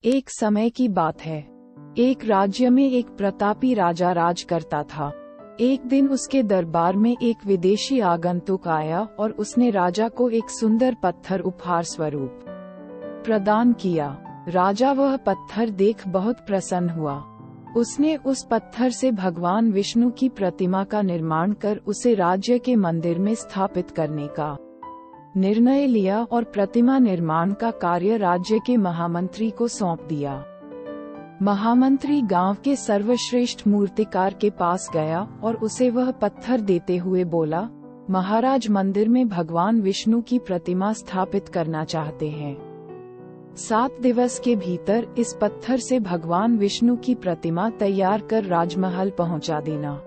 एक समय की बात है। एक राज्य में एक प्रतापी राजा राज करता था। एक दिन उसके दरबार में एक विदेशी आगंतुक आया और उसने राजा को एक सुंदर पत्थर उपहार स्वरूप प्रदान किया। राजा वह पत्थर देख बहुत प्रसन्न हुआ। उसने उस पत्थर से भगवान विष्णु की प्रतिमा का निर्माण कर उसे राज्य के मंदिर में स्थापित करने का निर्णय लिया और प्रतिमा निर्माण का कार्य राज्य के महामंत्री को सौंप दिया। महामंत्री गांव के सर्वश्रेष्ठ मूर्तिकार के पास गया और उसे वह पत्थर देते हुए बोला, महाराज मंदिर में भगवान विष्णु की प्रतिमा स्थापित करना चाहते हैं। 7 दिवस के भीतर इस पत्थर से भगवान विष्णु की प्रतिमा तैयार कर राजमहल पहुंचा देना।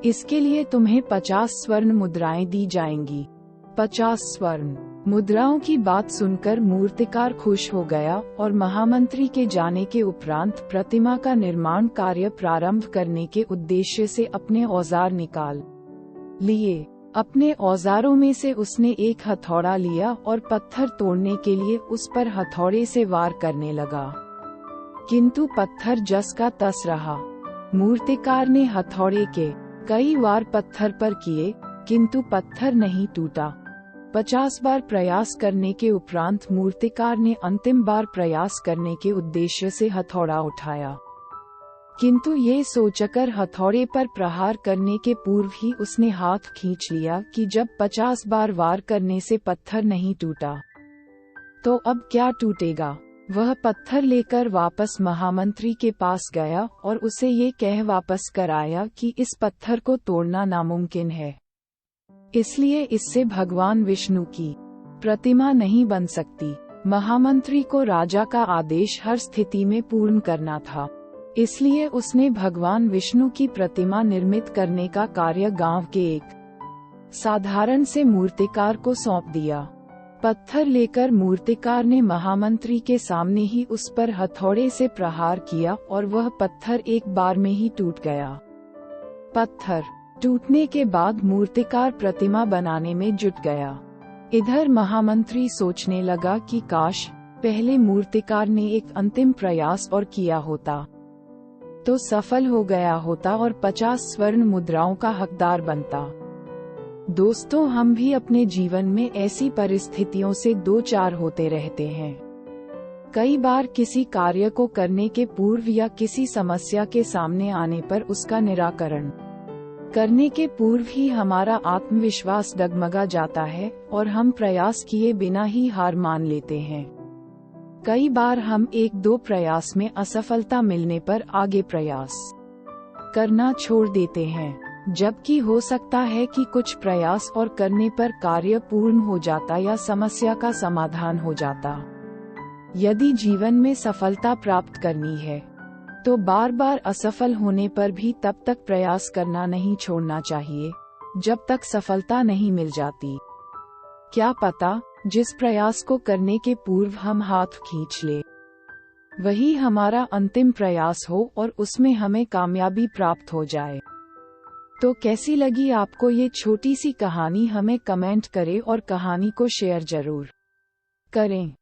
इसके लिए तुम्हें 50 स्वर्ण मुद्राएं दी जाएंगी। 50 स्वर्ण मुद्राओं की बात सुनकर मूर्तिकार खुश हो गया और महामंत्री के जाने के उपरांत प्रतिमा का निर्माण कार्य प्रारंभ करने के उद्देश्य से अपने औजार निकाल लिए। अपने औजारों में से उसने एक हथौड़ा लिया और पत्थर तोड़ने के लिए उस पर हथौड़े से वार करने लगा, किंतु पत्थर जस का तस रहा। मूर्तिकार ने हथौड़े के कई वार पत्थर पर किए, किंतु पत्थर नहीं टूटा। 50 बार प्रयास करने के उपरांत मूर्तिकार ने अंतिम बार प्रयास करने के उद्देश्य से हथौड़ा उठाया, किंतु ये सोचकर हथौड़े पर प्रहार करने के पूर्व ही उसने हाथ खींच लिया कि जब 50 बार वार करने से पत्थर नहीं टूटा, तो अब क्या टूटेगा। वह पत्थर लेकर वापस महामंत्री के पास गया और उसे ये कह वापस कराया कि इस पत्थर को तोड़ना नामुमकिन है, इसलिए इससे भगवान विष्णु की प्रतिमा नहीं बन सकती। महामंत्री को राजा का आदेश हर स्थिति में पूर्ण करना था, इसलिए उसने भगवान विष्णु की प्रतिमा निर्मित करने का कार्य गांव के एक साधारण से मूर्तिकार को सौंप दिया। पत्थर लेकर मूर्तिकार ने महामंत्री के सामने ही उस पर हथौड़े से प्रहार किया और वह पत्थर एक बार में ही टूट गया। पत्थर टूटने के बाद मूर्तिकार प्रतिमा बनाने में जुट गया। इधर महामंत्री सोचने लगा कि काश पहले मूर्तिकार ने एक अंतिम प्रयास और किया होता तो सफल हो गया होता और 50 स्वर्ण मुद्राओं का हकदार बनता। दोस्तों, हम भी अपने जीवन में ऐसी परिस्थितियों से दो चार होते रहते हैं। कई बार किसी कार्य को करने के पूर्व या किसी समस्या के सामने आने पर उसका निराकरण करने के पूर्व ही हमारा आत्मविश्वास डगमगा जाता है और हम प्रयास किए बिना ही हार मान लेते हैं। कई बार हम 1-2 प्रयास में असफलता मिलने पर आगे प्रयास करना छोड़ देते हैं, जबकि हो सकता है कि कुछ प्रयास और करने पर कार्य पूर्ण हो जाता या समस्या का समाधान हो जाता। यदि जीवन में सफलता प्राप्त करनी है तो बार बार असफल होने पर भी तब तक प्रयास करना नहीं छोड़ना चाहिए जब तक सफलता नहीं मिल जाती। क्या पता जिस प्रयास को करने के पूर्व हम हाथ खींच ले वही हमारा अंतिम प्रयास हो और उसमें हमें कामयाबी प्राप्त हो जाए। तो कैसी लगी आपको ये छोटी सी कहानी, हमें कमेंट करें और कहानी को शेयर जरूर करें।